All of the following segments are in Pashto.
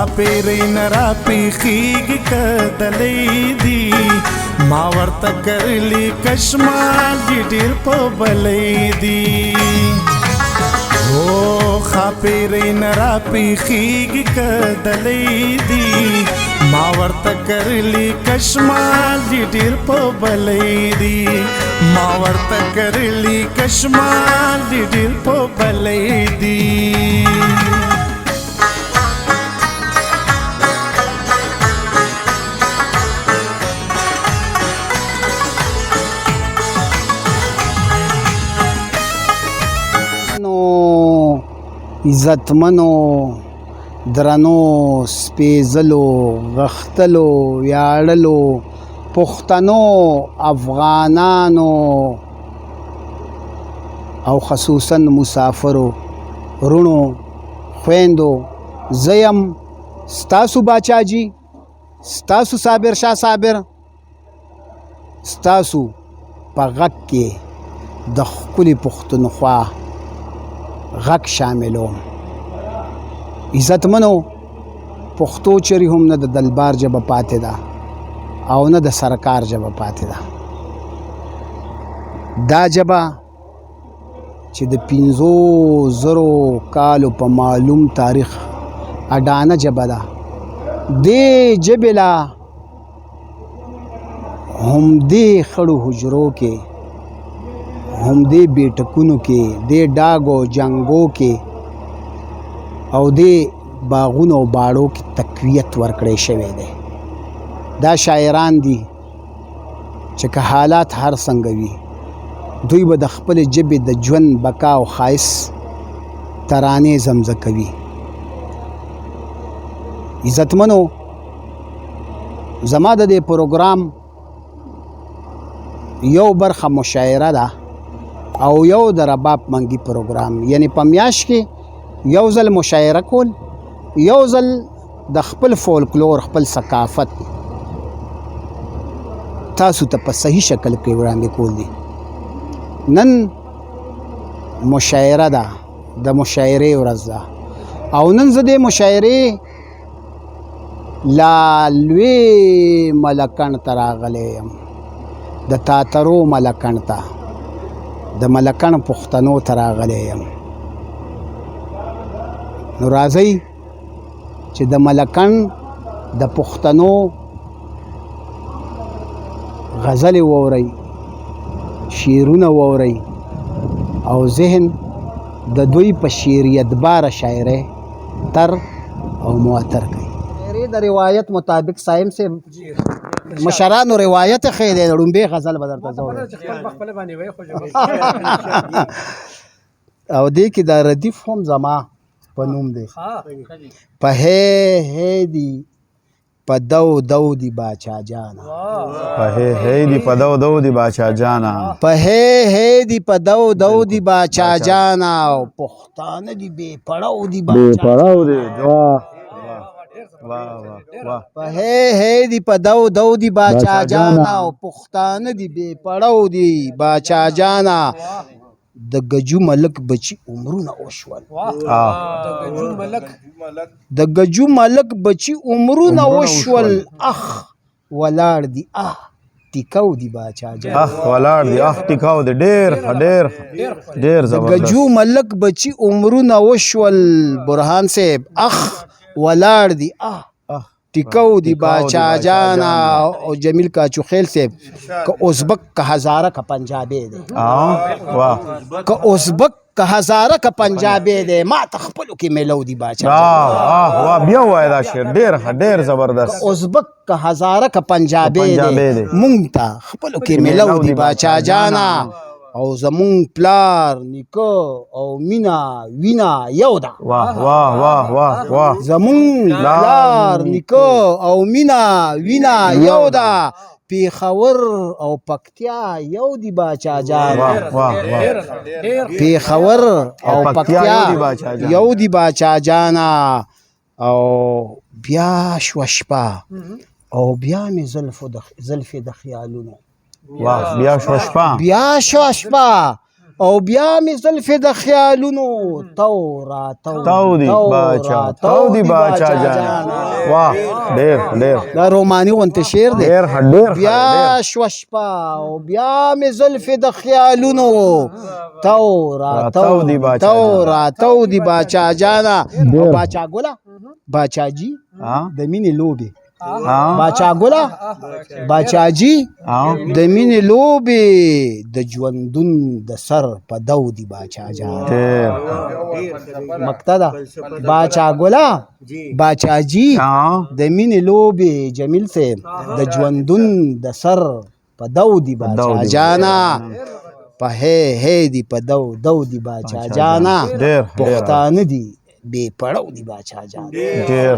خاپیری نرا پیخیږي کدلې دي ما ورته کرلی کشمال دي ډیر په بلې دي او خاپیری نرا پیخیږي کدلې دي ما ورته کرلی کشمال دي ډیر په بلې دي ما ورته کرلی کشمال دي ډیر په بلې دي عزتمنو درنو سپیزلو غختلو ویاړلو پښتنو افغانانو او خصوصا مسافرو رونو خويندو زیم ستاسو باچاجي ستاسو صابر شاه صابر ستاسو په غږ کې د ښکلي پښتونخوا غږ شاملوم عزتمنو پښتو چری هم نه د دلبار ژبه پاتې ده او نه د سرکار ژبه پاتې ده دا ژبه چې د 5,000 کالو په معلوم تاریخ اډانه ژبه ده دې ژبې لا همدې خړو حجرو کې همدې بیټکونو کې دې ډاګو جنګو کې او دې باغونو او باړو کې تقویت ورکړی شوی دی دا شاعران دي چې که حالات هر څنګه وي دوی به د خپلې ژبې د ژوند بقا او ښایست ترانې زمزه کوي عزتمنو زما د دې پروګرام یو برخه مشاعره ده او یو د رباب منګي پروګرام یعنی په میاشت کې یو ځل مشاعره کول یو ځل د خپل فولکلور خپل ثقافت تاسو ته په صحیح شکل کې وړاندې کول دي نن مشاعره ده د مشاعرې ورځ ده او نن زه د مشاعرې لا لوی ملکڼ ته راغلی یم د تاترو ملکڼ ته د ملکڼ پښتنو ته راغلی یم نو راځئ چې د ملکڼ د پښتنو غزلې واورئ شعرونه واورئ او ذهن د دوی په شعریت باره شاعرۍ تر او معطر کوي د روایت مطابق سایم سے مشرانو روایت خیر دی ړومبې غزل به درته زه او دې کې دا ردیف هم زما په نوم دی په هی دی په دو دو دی باچا جانا په هی دی په دو دو دی باچا جانا په هی دی په دو دو دی باچا جانا او پښتانه دی بې پړاو دی باچا پړاو دی واه واه په هی دی په دو دو دی باچا جانا او پښتانه دی بې پړاو دی باچا جانا د گجو ملک بچی عمرونه وشول د گجو ملک بچی عمرونه وشول اخ ولاړ دی ټیکاو دی باچا جانا ولاړ دی ټیکاو دی ډیر ډیر ډیر زبردست گجو ملک بچی عمرونه وشول برهان صاحب اخ ولاړ دی ټیکاو دی باچا جانا او جمیل کاچوخیل صاحب که ازبک که هزاره که پنجابی دی که ازبک که هزاره که پنجابی دی ما ته خپلو کې میلو دی باچا جانا بیا وای دا شعر ډیر ډیر زبردست ازبک که هزاره که پنجابی دی مونږ ته خپلو کې میلو دی باچا جانا او زمون پلار نیکه او مینا وینا یو ده واه واه واه واه واه زمون پلار نیکه او مینا وینا یو ده پیښور او پکتیا یو دی باچا جانا پیښور او پکتیا یو دی باچا جانا او بیا شوه شپه او بیا مې زلفې د خیالونو بیا شوه شپه او بیا می زلفې د خیالونو تو را تو دی باچا تو دی باچا جان واه ډېر ډېر دا روماني غونته شعر دی ډېر ډېر بیا شوه شپه او بیا می زلفې د خیالونو تو را تو دی باچا تو را تو دی باچا جانا او باچا ګله باچا جی د مینې لوبې باچا ګله باچا جی د مینې لوبې د ژوندون د سر په دو دی باچا جان مقته ده باچا ګله باچا جی د مینې لوبې جمیل صاحب د ژوندون د سر په دو دی باچا جانا په هی دی په دو دی باچا جانا پښتانه دی بې پړو دی باچا جان ډېر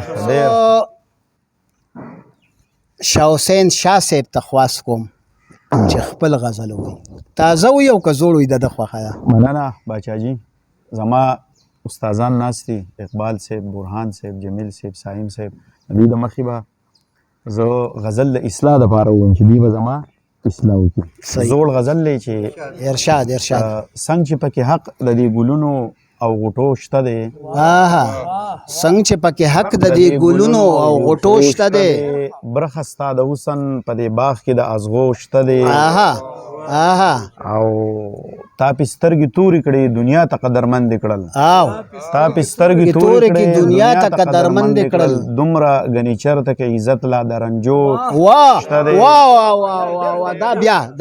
شاه حسین شاه صاحب ته خواست کوم چې خپل غزل ووایي تازه وي او که زوړ وي د ده خوښه ده مننه باچا جي زما استادان ناست دي اقبال صاحب برهان صاحب جمیل صاحب سایم صاحب د دوی د مخې به زه غزل د اصلاح دپاره ووایم چې دوی به زما اصلاح وکړي زوړ غزل دی چې ارشاد څنګه چې پکې حق د دې ګلونو او غوټو شته دی څنګه چې پکې حق د دې ګلونو او غوټو شته دی برخه ستا د حسن په دې باغ کې د ازغو شته دی او تا پې سترګې تورې کړې دنیا ته قدرمند کړل تا پې سترګې تورې کړې دنیا ته قدرمند کړل دومره ګنې چرته کې عزت لا د رنجو شته دی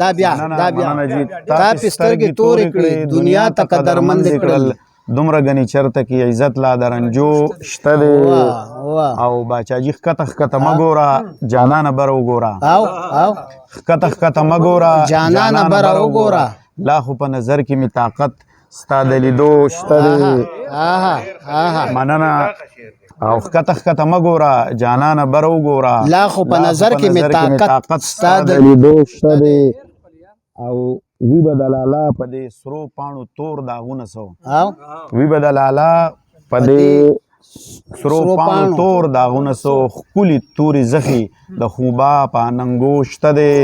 دا بیا تا پې سترګې تورې کړې دنیا ته قدرمند کړل دومره ګنې چرته کې عزت لا د رنجو شته دی او باچا جي ښکته ښکته مه ګوره جانانه بره وګوره ښکته ښکته مه ګوره جانانه بره وګوره لا خو په نظر کې مې طاقت ستا د لیدو شته دی مننه او ښکته ښکته مه ګوره جانانه بره وګوره لا خو په نظر کې مې طاقت ستا د لیدو شته دی او وی به د لالا په دې سرو پاڼو تور داغونه سو وی به د لالا په دې سرو پاڼو تور داغونه سو ښکلي تورې زخې د خوبا په اننګو شته دی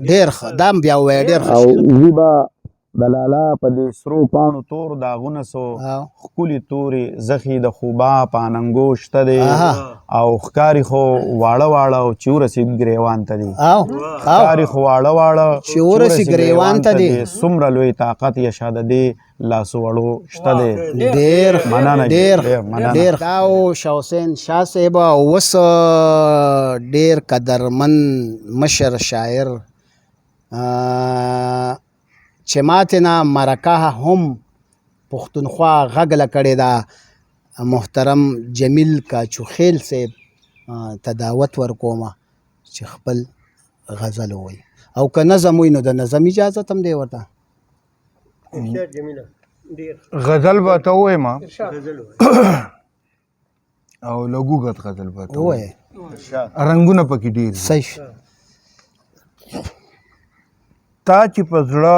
ډېر ښه دا هم بیا ووایه ډېر ښه او وی به د لالا په دې سرو پاڼو تور داغونه سو ښکلي تورې زخې د خوبا په اننګو شته دی او ښکاري خو واړه واړه او چې ورسېد ګریوان ته دي ښکاري خو واړه واړه چې ورسېد ګریوان ته دي څومره لوی طاقت یې شا د دې لاسو وړو شته دی ډېر دا و شاه حسین شاه صاحب اوس ډېر قدرمن مشر شاعر چې ماتې نه مرکه هم پښتونخوا غږله کړې ده محترم جمیل کاچوخیل صاحب ته دعوت ورکومه چې خپل غزل ووایي او که نظم وي نو د نظم اجازت هم دی ورته غزل به ته ووایم او لګوګت غزل به ته ووایي رنګونه پکې ډېر صحیح تا چې په زړه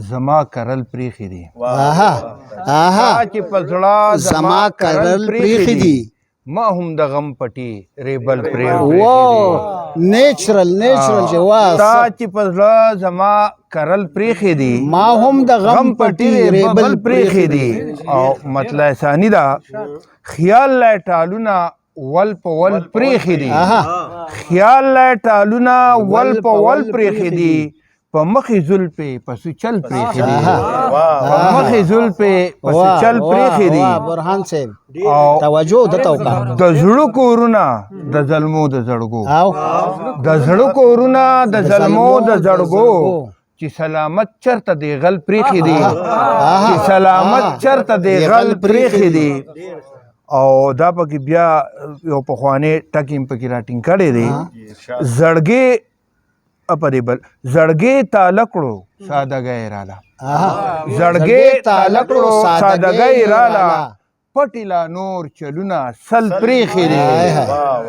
زما کرل پریخي دي چې په زړه زما کرل پریخي دي ما هم د غم پټي ریبل پری نیچرل جواز تا چې په زړه زما کرل پریخي دي ما هم د غم پټي ریبل پریخي دي او مطلب ثاني دا خیال لا ټالونه ول په ول پریخي دي خیال لا ټالونه ول په ول پریخي دي په مخې زلفې پسو چل پریخي دي په مخې زلفې پسو چل پریخي دي برهان صاحب توجه دته وکړه د زړه کورونه د ظلمو د زړګو د زړه کورونه د ظلمو د زړګو چې سلامت چرته دی غل پریخي دي چې سلامت چرته دی غل پریخي دي او دا پکې بیا یو پخوانی ټکیم پکې راټینګ کړی دی زړګې اپریبل زړګې تالکړو سادهګۍ راله زړګې تالکړو سادهګۍ راله پټیلا نور چلونه سل پریخي دي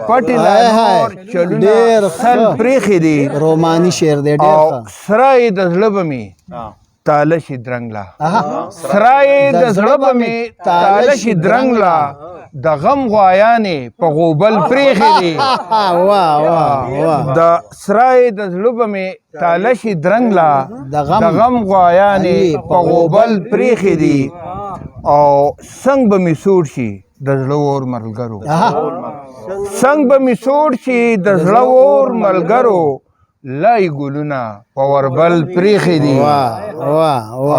پټیلا نور چلونه سل پریخي دي روماني شعر دی ډېر سرای د زړه به مې تالشي درنګ لا سرای د زړه به مې تالشي درنګ لا د غم غوایانې په غوبل پریښې دي واه واه واه د سرای د زړه به مې تاله شي درنګ لا د غم غوایانې په غوبل پریښې دي او څنګ به مې سوړ شي د زړه اور ملګرو څنګ به مې سوړ شي د زړه اور ملګرو لای ګلونه په وربل پریښې دي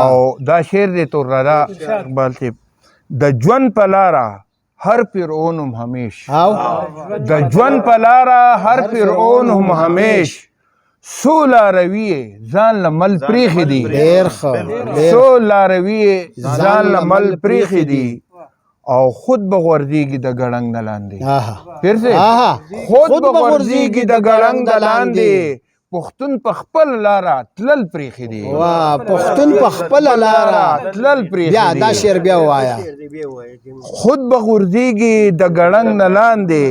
او دا شعر دی تور رضا اقبال صاحب د ژوند په لاره هر فرعون هم همیش د ژوند په لاره هر فرعون هم همیش څو لاروي ځان له مل پریښې دي څو لاروي ځان له مل پریښې دي او خود به غورځېږي د ګړنګ د لاندې پیر صاحب خود به غورځېږي د ګړنګ د لاندې پښتون په خپل لاره تلل پریښې دي پښتون په خپل لاره تلل پریښې بیا دا شعر بیا وایا خود به غورځېږي د ګړنګ نه لاندې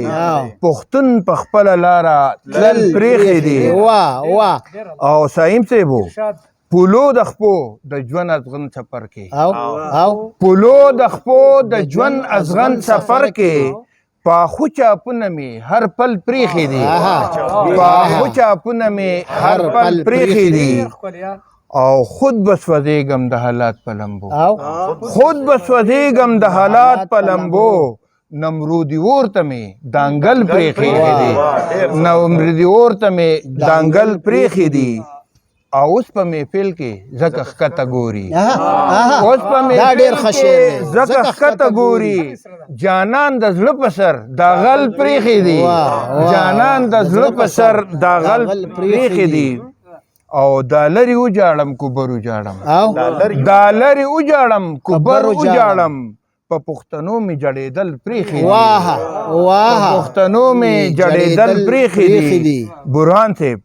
پښتون په خپل لاره تلل پریښې دي او سایم صاحب پولو د خپو د ژوند ازغن سفر کې پولو د خپو د ژوند ازغن سفر کې پاخو چاپونه مې هر پل پریښې دي پاخو چاپونه مې هر پل پریښې دي او خود به سوځېږم د حالات په لمبو خود به سوځېږم د حالات په لمبو نمرودي اور ته مې دانګل پریښې دي نمرودي اور ته مې دانګل پریښې دي او اوس په محفل کې ځکه ښکته ګوري اوس په محفل کې ځکه ښکته ګوري جانان د زړه په سر دا غل پریښې دي جانان د زړه په سر دا غل پریښې دي او دا لرې وجاړم کوبر وجاړم دا لرې وجاړم کوبر وجاړم په پښتنو مې جړېدل پریښې دي په پښتنو مې جړېدل پریښې دي برهان صاحب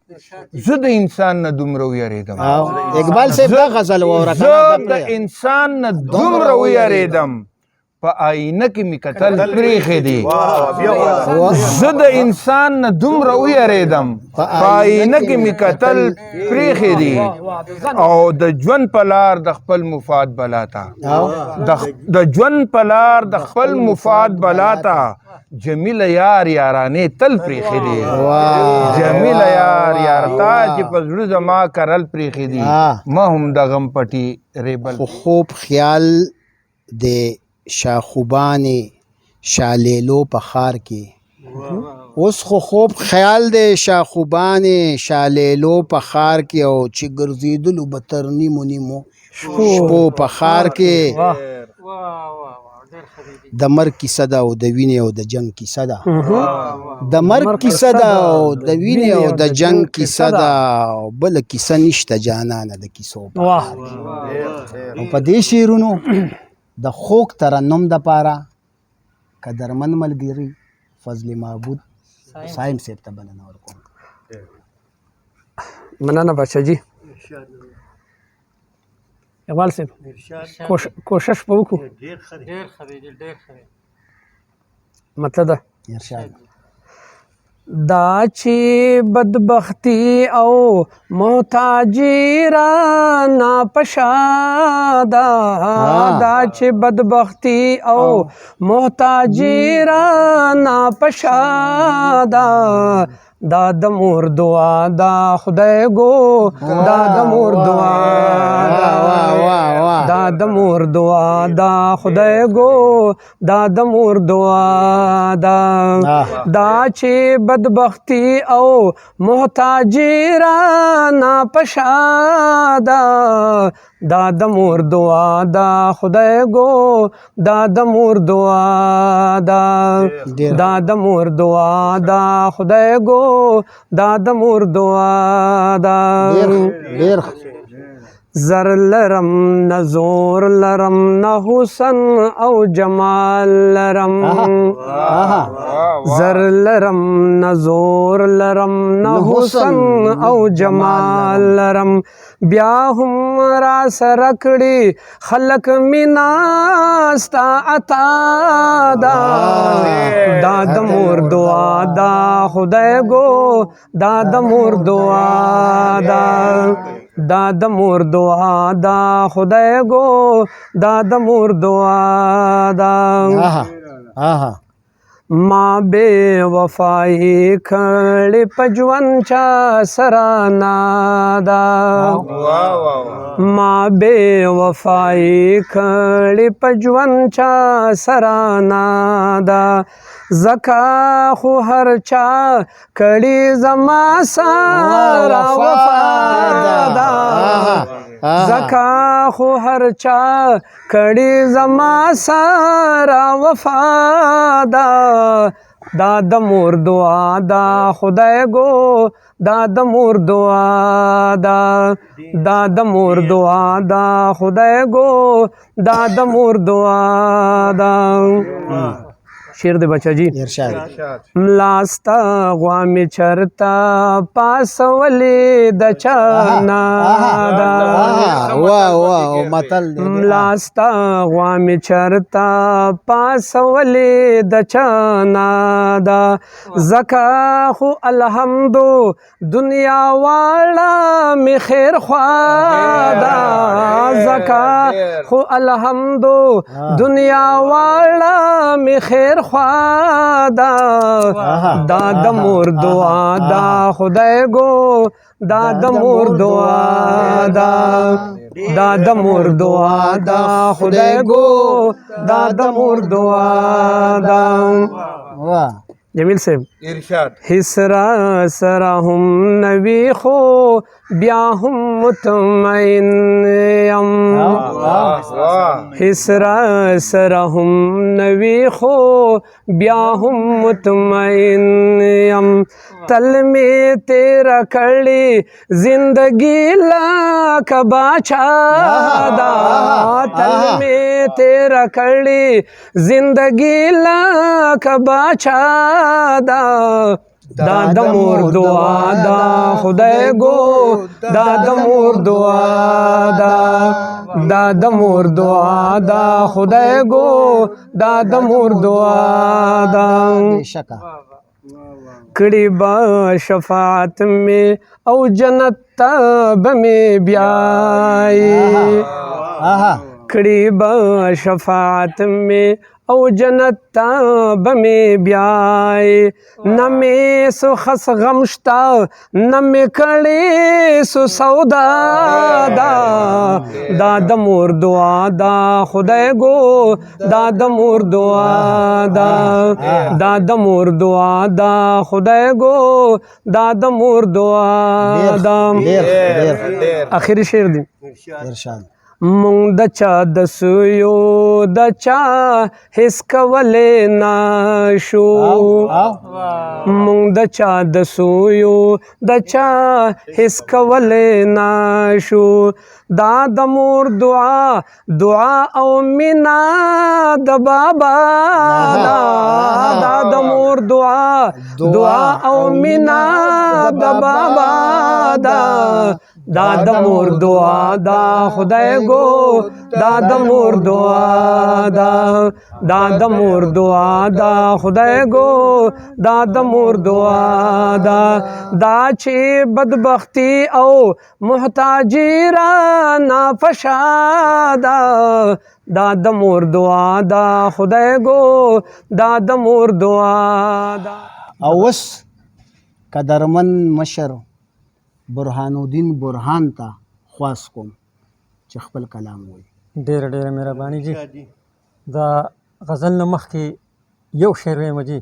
زه د انسان نه دومره ویرېدم اقبال صاحب دا غزل واوره زه د انسان نه دومره ویرېدم په آینه کې مې کتل پریښې دي زه د انسان نه دومره ویرېدم په آینه کې مې کتل پریښې دي او د ژوند په لار د خپل مفاد بلاته د ژوند په لار د خپل مفاد بلاته جمیله یار یارانې تل پریښې دي جمیله یار یارتا چې په زړه زما کرل پریښې دي ما هم د غم پټي ریبل خوب خیال د شاخوبان شالیلو په ښار کې اوس خو خوب خیال د شاخوبان شالیلو په ښار کې او چې ګرځېدلو به تر نیمو نیمو شپو په ښار کې د مرګ کیسه ده او د وینې او د جنگ کیسه ده د مرګ کیسه ده او د وینې او د جنگ کیسه ده او بل کیسه نشته جانانه د کیسو په ښار کې او په دې شعرونو د خوږ ترنم دپاره قدرمن ملګري فضل معبود صاحب صاحب ته بلنه ورکوم مننه بچه جی اقبال صاحب کوشش به وکړو مطلب ده ارشاد دا چې بدبختی او محتاجی را ناپشادا دا چې بدبختی او محتاجی را ناپشادا دا د مور دعا دا خدای گو دا د مور دعا دا د مور دعا دا خدای گو دا د مور دعا دا چې بدبختی او محتاجی را ناپشادا دا د مور دعا دا خدای گو دا د مور دعا دا د مور دعا دا خدای گو دا د مور دعا زر لرم نه زور لرم نه حسن او جمال لرم زر لرم نه زور لرم نه حسن او جمال لرم بیا هم را سره کړي خلک مینا ستا عطا دا د مور دعا دا خدای گو دا د مور دعا دا د مور دعا دا خدای گو دا د مور دعا آها ما بے وفائی کھڑی پجون چا سرانا دا ما بے وفائی کھڑی پجون چا سرانا دا زکا خو ہر چا کڑی زما سارا وفا دا زکا خو ہر چا کڑی زما سارا وفا دا دا د مور دعا دا خدای گو دا د مور دعا دا دا د مور دعا دا خدای گو دا د مور دعا دا شیر دے بچا جی ارشاد ملاستا غوامی چرتا پاسولی د چانا دا واہ واہ متل دے ملاستا غوامی چرتا پاسولی د چانا دا زکا خو الحمدو دنیا والا می خیر خوادا زکا خو الحمدو دنیا والا می خیر خوادا دا د مور دعا دا خدای گو دا د مور دعا دا دا د مور دعا دا خدای گو دا د مور دعا دا واہ جمیل صاحب ارشاد حسرا سرا ہم نبی خو بیا ہم مطمئن یم حسرا سرا ہم نبی خو بیا ہم مطمئن یم تل میں تیرا کڑی زندگی لاکھ باچا دا تل میں تیرا کڑی زندگی لاکھ باچا دا دا د مور دعا دا خدای گو دا د مور دعا دا دا د مور دعا دا خدای گو دا د مور دعا دا بے شکا کڑی با شفاعت میں او جنت تاب میں بیائی آہا کڑی با شفاعت میں او جنت تاب میں بیائی نہ میں سو خس غمشتا نہ میں کڑی سو سودا دا دا د مور دعا دا خدای گو دا د مور دعا دا دا د مور دعا دا خدای گو دا د مور دعا دا آخری شعر دی ارشاد مونږ د چا د سویو د چا هیڅ کولی نشو مونږ د چا د سویو د چا هیڅ کولی نشو دا د مور دعا دعا او مینا د بابا دا د مور دعا دعا او مینا د بابا دا د مور دعا دا خدای گو دا د مور دعا دا د مور دعا دا خدای گو دا د مور دعا دا چې بدبختی او محتاجی را نافشادا دا د مور دعا دا خدای گو دا د مور دعا دا اوس قدرمن مشر برهان الدین برهان ته خواست کوم چې خپل کلام وایي ډېره ډېره مهرباني جی دا غزل نه مخکې یو شعر وایم جی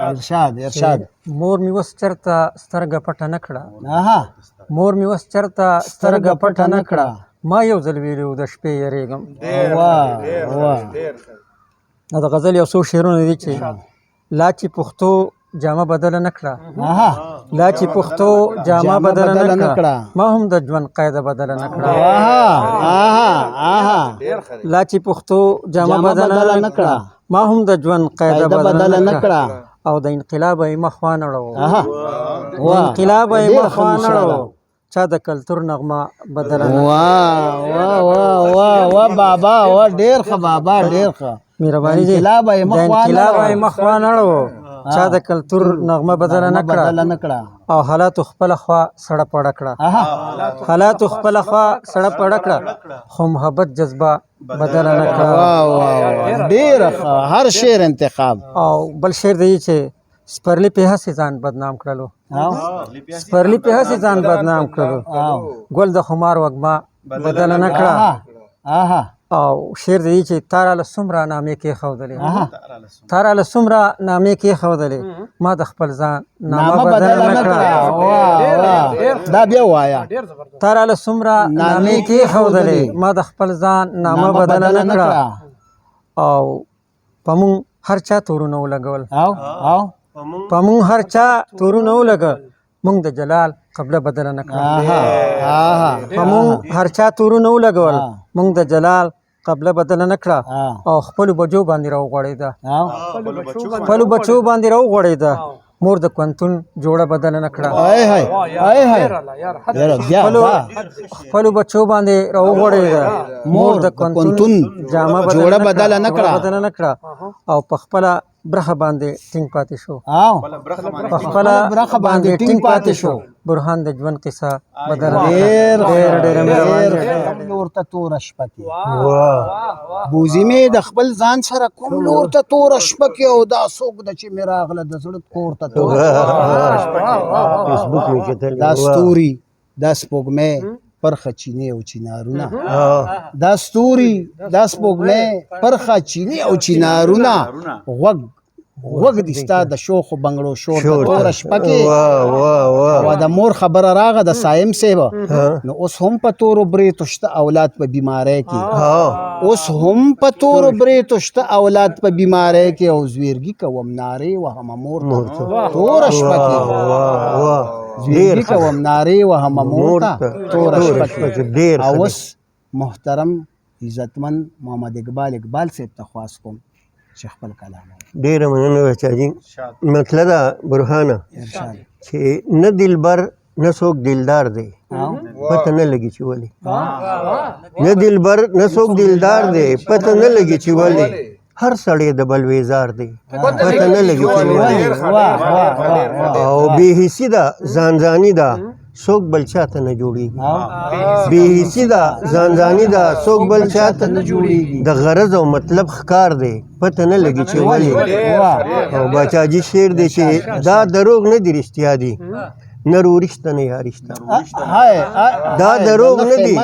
ارشاد ارشاد مور مې اوس چېرته سترګه پټه نه کړه آها مور مې اوس چېرته سترګه پټه نه کړه ما یو ځل ویلي و د شپې یېرېږم واه واه دا د غزل یو څو شعرونه دي چې لا چې پښتو جامه بدله نه کړه آها لا چې پښتو جامه بدله نه کړه ما هم د ژوند قاعده بدله نه کړه آها آها آها لا چې پښتو جامه بدله نه کړه ما هم د ژوند قاعده بدله نه کړه او د انقلاب یې مخ وانړو آها د انقلاب یې مخ وانړو چا د کلتور نغمه بدله نه واه واه واه واه واه بابا واه ډېر ښه بابا ډېر ښه مهرباني جی انقلاب یې د مخ انقلاب وانړو. یې مخ وانړو چا د کلتور نغمه بدله نه کړه او حالاتو خپله خوا سړه پړه کړه حالاتو خپله خوا سړه پړه کړه خو محبت جذبه بدله نه کړه. ډېره ښه هر شعر انتخاب. او بل شعر دی چې سپرلی په هسې ځان بدنام کړلو سپرلی په هسې ځان بدنام کړلو ګل د خمار وږمه بدله نه کړه. او شعر دی چې تاراله څومره نامې کېښودلې تاراله څومره نامې کېښودلې ما د خپل ځان نامه بدله نه کړه. دا بیا وایا. تاراله څومره نامې کېښودلې ما د خپل ځان نامه بدله نه کړه. او په مونږ هر چا تورونه ولګول په مونږ هر چا تورونه ولګول مونږ د جلال قبله بدله نه کړه. په مونږ هر چا تورونه ولګول مونږ د جلال قبله بدله نه کړه. او خپلو بچو باندې راوغوړېده خپلو بچو باندې راوغوړېده مور د کونتون جوړه بدله نه کړه. خپلو بچو باندې راوغوړېده مور د کونتون جامه جوړه بدله نه کړه. او په خپله برخه باندې ټینګ پاتې شو په خپله برخه باندې ټینګ پاتې شو. برهان د ژوند قصه بدله ډېر لور ته توره شپه کې بوزي مې د خپل ځان سره کوم لور ته توره شپه کې او دا څوک ده چې مې راغله د زړه کور ته دا ستوري دا سپوږمۍ پرخه چینې او چینارونه دا ستوري دا سپوږمۍ پرخه چینې او چینارونه غوږ دي ستا د شوخو بنګړو شور ته توره شپه کې. او د مور خبره راغه د صایم صاحب نو اوس هم په تورو بریتو شته اولاد په بیماری کې اوس هم په تورو بریتو شته اولاد په بیماری کې او زویرګي کوم نارې وهم مور ته توره شپه کې زویرګي کوم نارې وهم مور ته توره شپه کې. او اوس محترم عزتمن محمد اقبال صاحب ته خواست کوم چې خپل کلام ډېره مننه بچا جي. مطلب برهانه چې نه دلبر نه څوک دلدار دی پته نه لګي چې ولې نه دلبر نه څوک دلدار دی پته نه لګي چې ولې هر سړی د بل ویزار دی پته نه لګي چې ولې او بې حسي ده ځانځاني ده څوک بل چاته نه جوړېږي بې حسي ده ځانځاني ده څوک بل چاته نه جوړېږي د غرض او مطلب ښکار دی پته نه لګي چې ولې. او باچا جي شعر دی چې دا دروغ نه دي رښتیا دي نه رو رشته نه یا رشته دا دروغ نه دي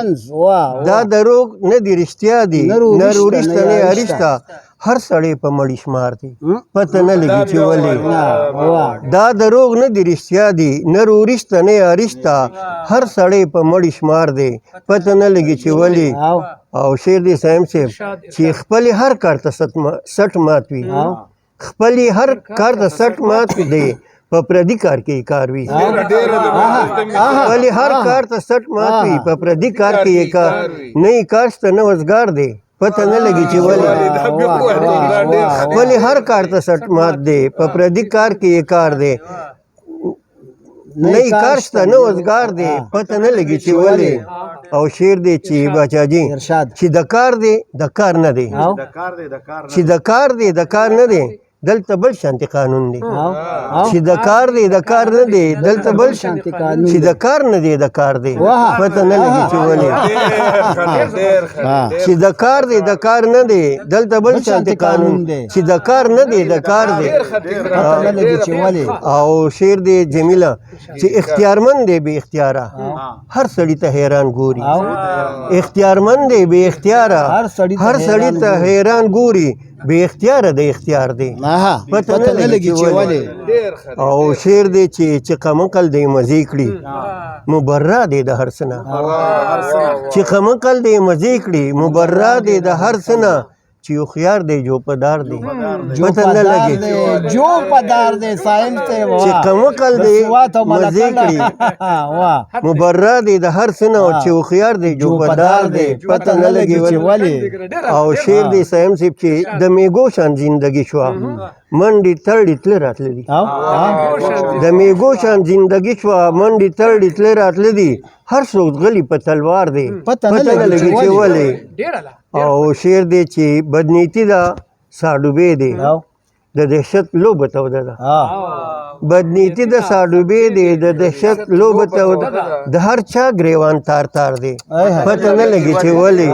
دا دروغ نه دي رښتیا دي نه رو رشته نه یا رشته هر سړی په مړی شمار دی پته نه لګي چې ولې دا دروغ نه دي رښتیا دي نه رو رشته نه یا رشته هر سړی په مړی شمار دی پته نه لګي چې ولې. او شعر دی صاحب صاحب چې خپل هر کار ته سټ مات وي خپل هر کار ته سټ مات دی په پردي کار کې کار وي خپل هر کار ته سټ مات وي په پردي کار کې کار نه کار شته نه وزګار دی پته نه لګي چې ولې خپل هر کار ته سټ مات دی په پردي کار کې کار دی نه کار شته نه وزګار دی پته نه لګي چې ولې. او شعر دی چې باچا جي چې د کار دی د کار نه دی چې د کار دی د کار نه دی دلته بل شانتي قانون دی چې د کار دی د کار نه دی دلته بل شانتي قانون چې د کار نه دی د کار دی پته نه لګي چې ولې چې د کار دی د کار نه دی دلته بل شانتي قانون چې د کار نه دی د کار دی پته نه لګي چې ولې. او شعر دی جمیله چې اختیارمند دی بې اختیاره هر سړي ته حیران ګوري اختیارمند دی بې اختیاره هر سړي ته حیران ګوري بې اختیاره د اختیار دی پته نه لګي چې ولې. او شعر دی چې قمقل دی مزې کړي مبرا دی د هر څه نه چې قمقل دی مزې کړي مبرا دی د هر څه نه چې هوښیار دی جو پدار دی پته نه لګي جو پدار دی صاحب ته چې قمقل دی مزې کړي مبرا دی د هر څه نه چې هوښیار دی جو پدار دی پته نه لګي ولې. او شعر دی صاحب صاحب چې د میګو شان زندګي شوه منډې تړلې تله راتله دي د میګو شان زندګي شوه منډې تړلې تله راتله دي هر څوک غلی په تلوار دی پته نه لګي چې ولې. او شعر دی چې بدنیتی ده ساډوبې دی د دهشت لوبه توده ده بدنیتی د ساډوبې دی د دهشت لوبه توده د هر چا ګریوان تار تار دی پته نه لګي چې ولې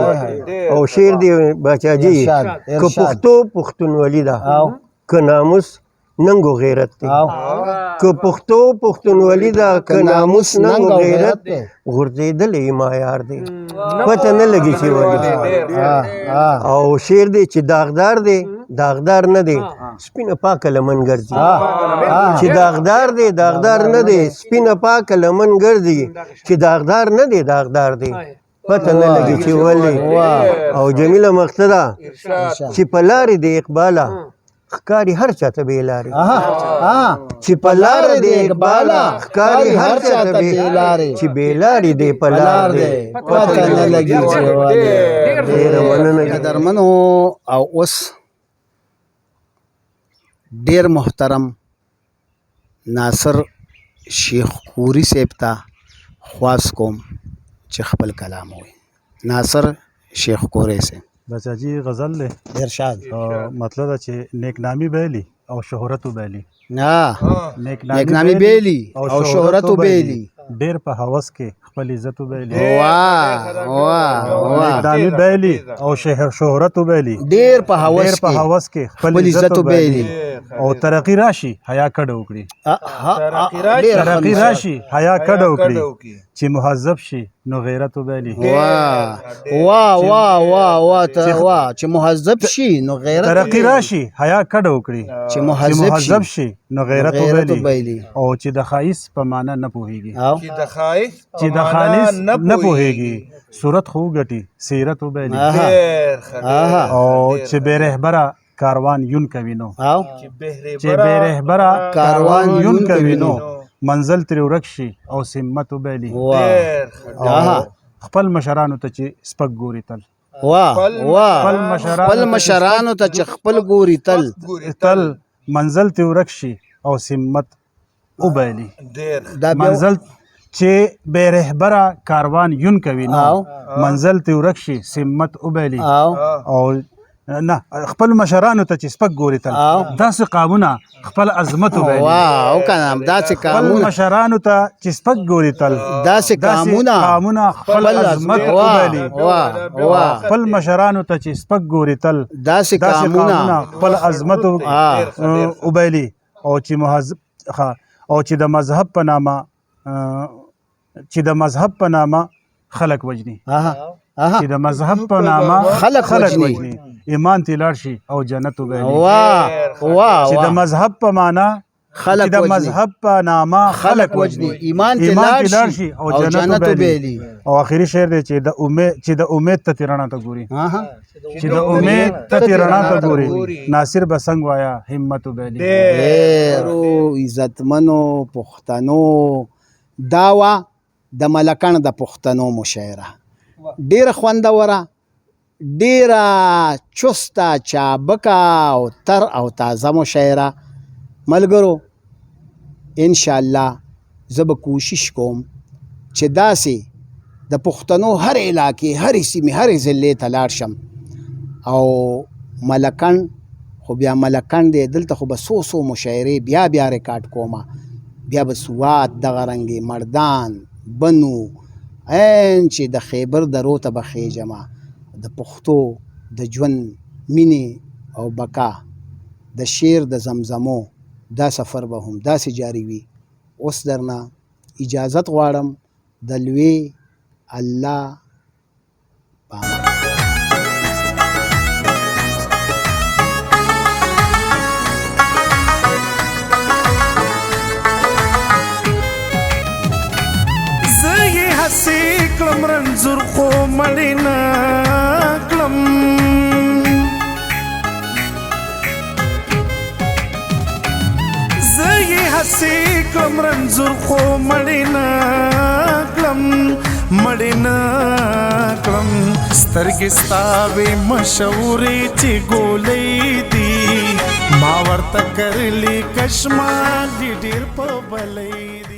او شعر دی باچاجي که پښتو پښتونولي ده که ناموس ننګ و غیرت دی که پښتو پښتونولي ده که ناموس ننګ و غیرت غورځېدلی معیار دی پته نه لګي چې ولې او شعر دی چې داغدار دی داغدار نه دی سپینه پاکه لمن ګرځي چې داغدار دی داغدار نه دی سپینه پاکه لمن ګرځي چې داغدار نه دی داغدار دی پته نه لګي چې ولې او جمیله مقصده چې په لارې د اقباله ښکاري هر چاته بې لارې چې په لارې د اقباله ښکاري هر چاته بې لارې چې بې لارې دی په لار دی پته نه لګي چې ولې ډېره مننه قدرمنو او اوس ډیر محترم ناصر شیخ قوري صاحب ته خواست کوم چې خپل کلام ووایي ناصر شیخ قوري صاحب بچا جی غزل له ارشاد مطلب دا چې نیک نامی بیلی او شهرت بیلی نیک نامی بیلی او شهرت بیلی ډیر په هوس کې خپل عزت بیلی واه واه نیک نامی بیلی او شهرت بیلی ډیر په هوس کې خپل عزت بیلی او ترقی راشي حیا کډه وکړي ترقی راشي حیا کډه وکړي چې مهذب شي نو غیرت بیلی واه واه واه واه واه چې مهذب شي نو غیرت ترقی راشي حیا کډه وکړي چې مهذب شي نو غیرت بیلی او چې د خایس په معنا نه پوهیږي چې د خالص نه پوهیږي صورت خو ګټي سیرت بیلی او چې بے رهبره کاروان یون کوي نو چې بے رهبره کاروان یون کوي نو منزل ترې ورک شي او سمت بیلی خپل مشرانو ته چې سپک ګوري تل خپل مشرانو ته چې خپل ګوري تل منزل ترې ورک شي او سمت وبیلی منزل چې بے رهبره کاروان یون کوي نو منزل ترې ورک شي سمت وبیلی او نه خپل مشرانو ته چې سپک ګوري تل داسې قامونه خپل عظمت وبیلی واو کنه داسې خپل مشرانو ته چې سپک ګوري تل داسې قامونه خپل عظمت وبیلی خپل مشرانو ته چې سپک ګوري تل داسې قامونه خپل عظمت وبیلی او چې مهذب او چې د مذهب په نامه خلق وجني چې د مذهب په نامه خلق وجني ایمان تی لاړ شي او جنت وبیلی چې د مذهب په معنا خلق د مذهب په نامه خلق وجني ایمان تی لاړ شي او جنت وبیلی او اخیری شعر دی چې د امید ته رڼا ته ګوري چې د امید ته رڼا ته ګوري ناصر بسنګ وایا همت وبیلی ډیرو عزتمنو پښتنو داوا د ملکان د پښتنو مشاعره ډیره خوندوره ډیره چسته چابکه او تر او تازه مشاعره ملګرو انشاءالله زه به کوشش کوم چې داسې د پښتنو هر علاقې هرې سیمې هرې ضلعې ته لاړ شم او ملکن خو بیا ملکن دی دلته خو به څو مشاعرې بیا ریکارډ کومه بیا به سوات دغه رنګې مردان بنو چې د خیبر درو ته به خیجمه د پښتو د ژوند مینې او بقا د شعر د زمزمو دا سفر به هم داسې جاری وي اوس درنه اجازت غواړم د لوی الله پامان هسې کړم رنځور خو مړې نه کړم زه یې هسې کړم رنځور خو مړې نه کړم سترګې ستا وې مشهورې چې ګولۍ دي ما ورته کرلي کشمال دي ډېر په بلۍ دي